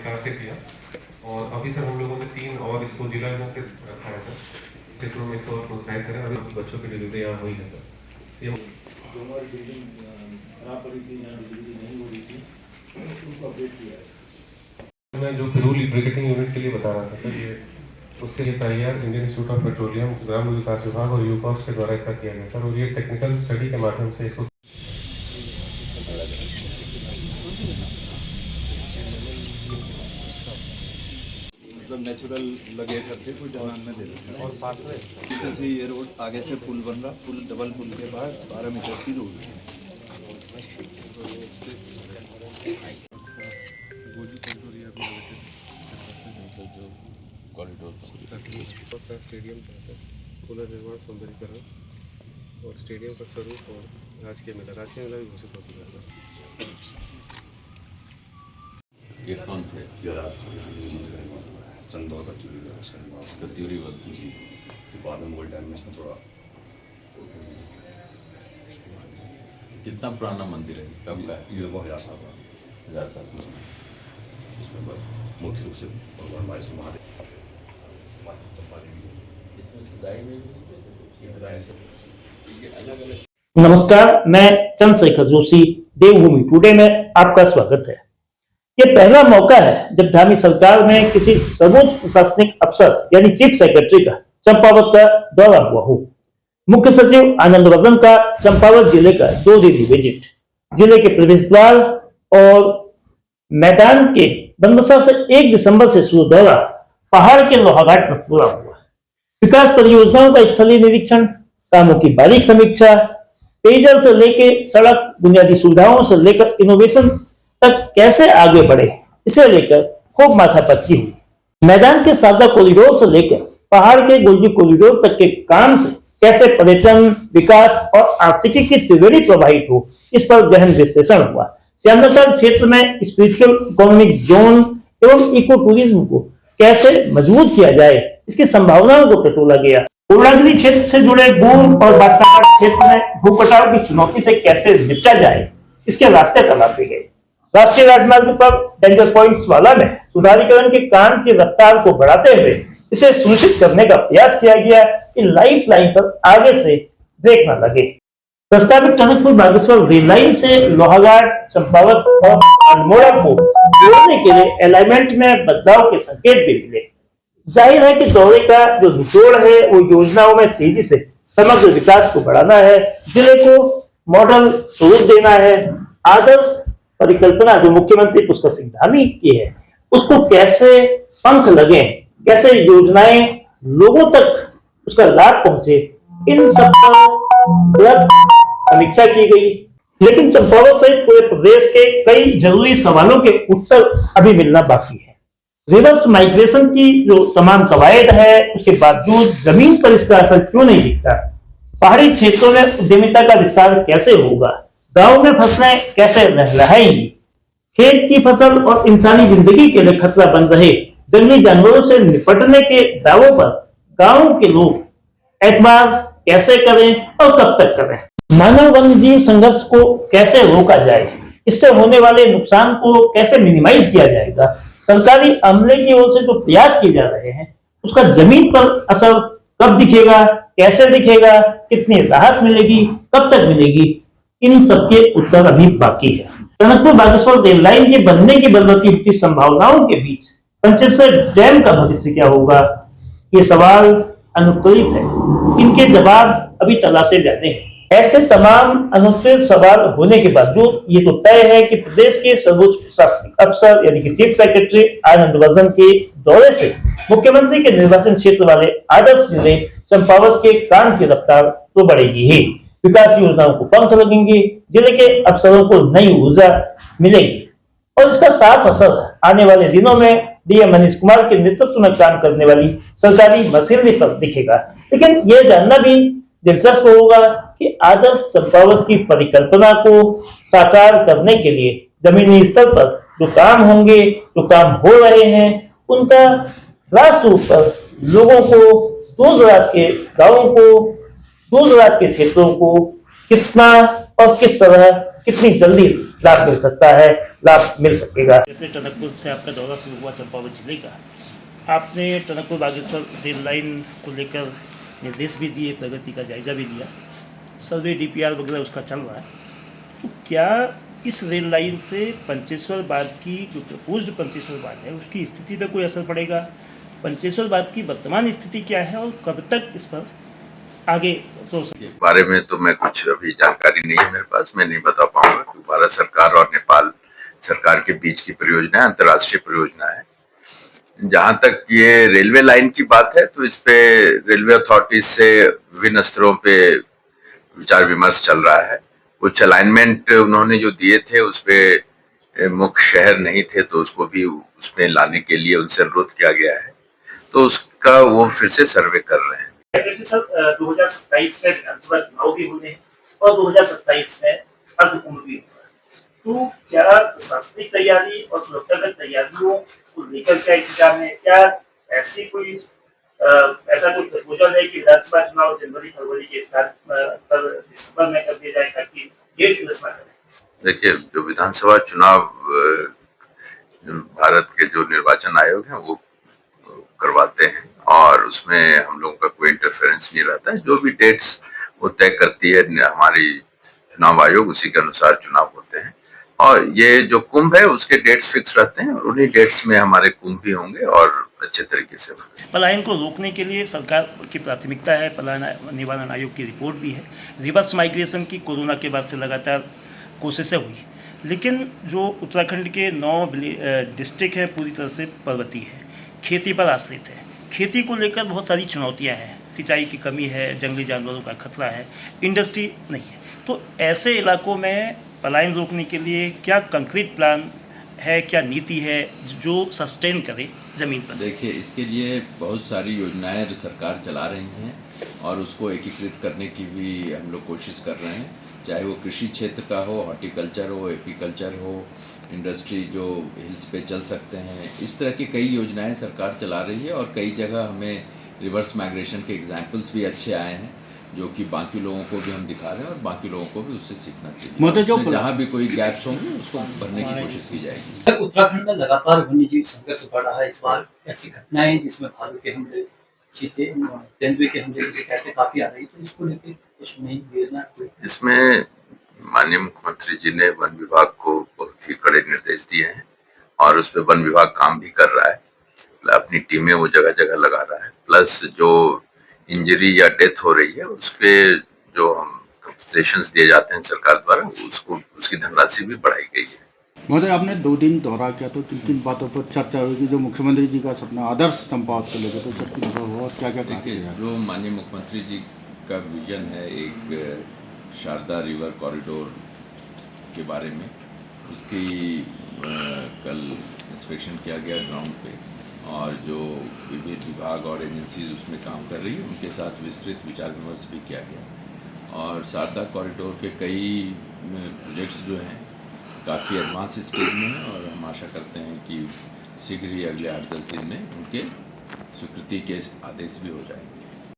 विस्तार से किया और अभी सर हम लोगों ने 3 और इसको जिला में से रखा है सर, क्षेत्रों में इसको और प्रोत्साहित करें। अभी बच्चों की डिलीवरी यहाँ हुई है सर। दोनों बिल्डिंग खराब पड़ी थी, यहाँ डिलीवरी नहीं हो रही थी, उनको अपडेट किया है। मैं जो फ्यूल ब्रिकेटिंग यूनिट के लिए बता रहा था सर, ये उसके लिए SIR Indian institute of petroleum ग्रामीण विकास विभाग और यूकॉस्ट के द्वारा इसका किया गया सर, और ये टेक्निकल स्टडी के माध्यम से इसको मतलब नेचुरल लगे करके कोई ढलान में दे देते हैं। और साथ में पीछे से ये रोड, आगे से पुल बन रहा, पुल डबल पुल के बाद 12 मीटर की रोड है। स्टेडियम पुनर्निर्माण सौंदर्यीकरण और स्टेडियम का स्वरूप और राजकीय मेला भी घोषित हो चुका है। ये कौन थे? चंदौर कत्यूरी वंश के बाद में मोल टाइम में इसमें थोड़ा कितना पुराना मंदिर है, कब का है? ये वो 1000 साल का 1000 साल पुराना। इसमें मुख्य रूप से भगवान महादेव अलग अलग। नमस्कार, मैं चंद्रशेखर जोशी, देवभूमि टुडे में आपका स्वागत है। ये पहला मौका है जब धामी सरकार में किसी सर्वोच्च प्रशासनिक अफसर यानी चीफ सेक्रेटरी का चंपावत का दौरा हुआ हो। मुख्य सचिव आनंद वर्धन का चंपावत जिले का 2 दिनी विजिट, जिले के प्रवेश द्वार और मैदान के बनबसा से 1 दिसंबर से शुरू दौरा पहाड़ के लोहाघाट में पूरा हुआ। विकास परियोजनाओं का स्थलीय निरीक्षण, कामों की बारीक समीक्षा, पेयजल से लेकर सड़क बुनियादी सुविधाओं से लेकर इनोवेशन तक कैसे आगे बढ़े, इसे लेकर खूब माथापच्ची हुई। मैदान के सादा कॉरिडोर से लेकर पहाड़ के गोल्डी कॉरिडोर तक के काम से कैसे पर्यटन, विकास और आर्थिकी की त्रिवेणी प्रभावित हो, इस पर गहन विश्लेषण हुआ। श्यामदत्ता क्षेत्र में स्पिरिचुअल इकोनॉमिक जोन एवं इको टूरिज्म को कैसे मजबूत किया जाए, इसकी संभावनाओं को टटोला गया। पूर्णागिरी क्षेत्र से जुड़े बूम और बाटाघाट क्षेत्र में भूकटाव की चुनौती से कैसे निपटा जाए, इसके रास्ते तलाशे गए। राष्ट्रीय राजमार्ग पर डेंजर पॉइंट्स वाला में सुधारीकरण के काम की रफ्तार को बढ़ाते हुए इसे सुनिश्चित करने का प्रयास किया गया कि लाइफ लाइन पर आगे से ब्रेक न लगे। प्रस्तावित टनकपुर बागेश्वर रेल लाइन से लोहाघाट, चंपावत और अल्मोड़ा को जोड़ने के लिए अलाइनमेंट में बदलाव के संकेत भी मिले। जाहिर है कि दौरे का जो निचोड़ है वो योजनाओं में तेजी से समग्र विकास को बढ़ाना है, जिले को मॉडल स्वरूप देना है। आदर्श परिकल्पना जो मुख्यमंत्री पुष्कर सिंह धामी की है, उसको कैसे पंख लगे, कैसे योजनाएं लोगों तक उसका लाभ पहुंचे, इन सब पर समीक्षा की गई। लेकिन चंपावत सहित पूरे प्रदेश के कई जरूरी सवालों के उत्तर अभी मिलना बाकी है। रिवर्स माइग्रेशन की जो तमाम कवायद है, उसके बावजूद जमीन पर इसका असर क्यों नहीं दिखता? पहाड़ी क्षेत्रों में उद्यमिता का विस्तार कैसे होगा? गांव में फसलें कैसे लहलहाएंगी? खेत की फसल और इंसानी जिंदगी के लिए खतरा बन रहे जंगली जानवरों से निपटने के दावों पर गांव के लोग एतबार कैसे करें और कब तक करें? मानव वन्य जीव संघर्ष को कैसे रोका जाए? इससे होने वाले नुकसान को कैसे मिनिमाइज किया जाएगा? सरकारी अमले की ओर से जो प्रयास किए जा रहे हैं, उसका जमीन पर असर कब दिखेगा, कैसे दिखेगा, कितनी राहत मिलेगी, कब तक मिलेगी, इन सबके उत्तर अभी बाकी है। टनकपुर बागेश्वर रेल लाइन के बनने की बलवती उठती संभावनाओं के बीच पंचेसर डैम का भविष्य क्या होगा, ये सवाल अनुत्तरित है। इनके जवाब अभी तलाशे जाने हैं। ऐसे तमाम अनुत्तरित सवाल होने के बावजूद ये तो तय है कि प्रदेश के सर्वोच्च प्रशासनिक अफसर यानी कि चीफ सेक्रेटरी आनंद वर्धन के दौरे से मुख्यमंत्री के निर्वाचन क्षेत्र वाले आदर्श जिले चंपावत के काम की रफ्तार तो बढ़ेगी ही, विकास योजनाओं को पंख लगेंगे, जिले के अफसरों को नई ऊर्जा मिलेगी और इसका साफ असर आने वाले दिनों में डीएम मनीष कुमार के नेतृत्व में काम करने वाली सरकारी मशीनरी पर दिखेगा। लेकिन यह जानना भी दिलचस्प होगा कि आदर्श चंपावत की परिकल्पना को साकार करने के लिए जमीनी स्तर पर जो काम होंगे, जो काम हो रहे हैं, उनका राष्ट्र पर लोगों को, दूर दराज के गांवों को, दूर दराज के क्षेत्रों को कितना और किस तरह कितनी जल्दी लाभ मिल सकता है, लाभ मिल सकेगा। जैसे टनकपुर से आपका दौरा शुरू हुआ चंपावत जिले का, आपने टनकपुर बागेश्वर रेल लाइन को लेकर निर्देश भी दिए, प्रगति का जायजा भी लिया, सर्वे डीपीआर वगैरह उसका चल रहा है। तो क्या इस रेल लाइन से पंचेश्वर बांध की जो प्रपोज्ड पंचेश्वर बांध है उसकी स्थिति पर कोई असर पड़ेगा? पंचेश्वर बांध की वर्तमान स्थिति क्या है और कब तक इस पर आगे के बारे में तो मैं कुछ अभी जानकारी नहीं है मेरे पास, मैं नहीं बता पाऊंगा क्योंकि भारत सरकार और नेपाल सरकार के बीच की परियोजना है, अंतर्राष्ट्रीय परियोजना है। जहां तक ये रेलवे लाइन की बात है तो इस पे रेलवे अथॉरिटी से विभिन्न स्तरों पे विचार विमर्श चल रहा है। कुछ अलाइनमेंट उन्होंने जो दिए थे उस पे मुख्य शहर नहीं थे तो उसको भी उसमें लाने के लिए उनसे अनुरोध किया गया है, तो उसका वो फिर से सर्वे कर रहे हैं। 2027 में विधानसभा चुनाव भी होने हैं और 2027 में अर्धकुंभ भी होगा, तो क्या प्रशासनिक तैयारी और सुरक्षागत तैयारियों को लेकर क्या इंतजाम है? क्या ऐसी कोई ऐसा कोई प्रपोजल है कि विधानसभा चुनाव जनवरी फरवरी के स्थान पर दिसंबर में कर दिया जाए ताकि डेट मिस ना करें? देखिए, जो विधानसभा चुनाव भारत के जो निर्वाचन आयोग है वो करवाते हैं और उसमें हम लोगों का कोई इंटरफेरेंस नहीं रहता है। जो भी डेट्स वो तय करती है हमारी चुनाव आयोग, उसी के अनुसार चुनाव होते हैं। और ये जो कुंभ है उसके डेट्स फिक्स रहते हैं और उन्हीं डेट्स में हमारे कुंभ भी होंगे और अच्छे तरीके से होंगे। पलायन को रोकने के लिए सरकार की प्राथमिकता है, पलायन निवारण आयोग की रिपोर्ट भी है। रिवर्स माइग्रेशन की कोरोना के बाद से लगातार कोशिशें हुई, लेकिन जो उत्तराखंड के 9 डिस्ट्रिक्ट हैं पूरी तरह से पर्वतीय है, खेती पर आश्रित है। खेती को लेकर बहुत सारी चुनौतियां हैं, सिंचाई की कमी है, जंगली जानवरों का खतरा है, इंडस्ट्री नहीं है। तो ऐसे इलाकों में पलायन रोकने के लिए क्या कंक्रीट प्लान है, क्या नीति है जो सस्टेन करे ज़मीन पर? देखिए, इसके लिए बहुत सारी योजनाएं सरकार चला रही हैं और उसको एकीकृत करने की भी हम लोग कोशिश कर रहे हैं, चाहे वो कृषि क्षेत्र का हो, हॉर्टिकल्चर हो, एपीकल्चर हो, इंडस्ट्री जो हिल्स पे चल सकते हैं। इस तरह की कई योजनाएं सरकार चला रही है और कई जगह हमें रिवर्स माइग्रेशन के एग्जाम्पल्स भी अच्छे आए हैं जो कि बाकी लोगों को भी हम दिखा रहे हैं और बाकी लोगों को भी उससे सीखना चाहिए। जहाँ भी कोई गैप्स होंगे उसको भरने की कोशिश की जाएगी। उत्तराखंड में लगातार वन्यजीव संघर्ष बढ़ रहा है। इस बार ऐसी घटनाएं जिसमें भालू के हमले, चीते, तेंदुए के हमले जैसे कहते काफी आ रही, तो इसको लेकर कुछ नई योजना? इसमें माननीय मुख्यमंत्री जी ने वन विभाग को बहुत ही कड़े निर्देश दिए हैं और उस पर वन विभाग काम भी कर रहा है, अपनी टीमें वो जगह जगह लगा रहा है। प्लस जो इंजरी या डेथ हो रही है उसके जो हम कंपनसेशंस दिए जाते हैं सरकार द्वारा, उसको उसकी धनराशि भी बढ़ाई गई है। महोदय, आपने 2 दिन दौरा किया तो 3 बातों पर चर्चा हुई कि जो मुख्यमंत्री जी का सपना आदर्श चंपावत को लेकर, तो सर की हुआ क्या क्या? देखिए, जो माननीय मुख्यमंत्री जी का विजन है एक शारदा रिवर कॉरिडोर के बारे में, उसकी कल इंस्पेक्शन किया गया ग्राउंड पे और जो विभिन्न विभाग और एजेंसीज उसमें काम कर रही है उनके साथ विस्तृत विचार विमर्श भी किया गया और शारदा कॉरिडोर के कई प्रोजेक्ट्स जो हैं काफ़ी एडवांस स्टेज में हैं और हम आशा करते हैं कि शीघ्र ही अगले 8-10 दिन में उनके स्वीकृति के आदेश भी हो जाएंगे।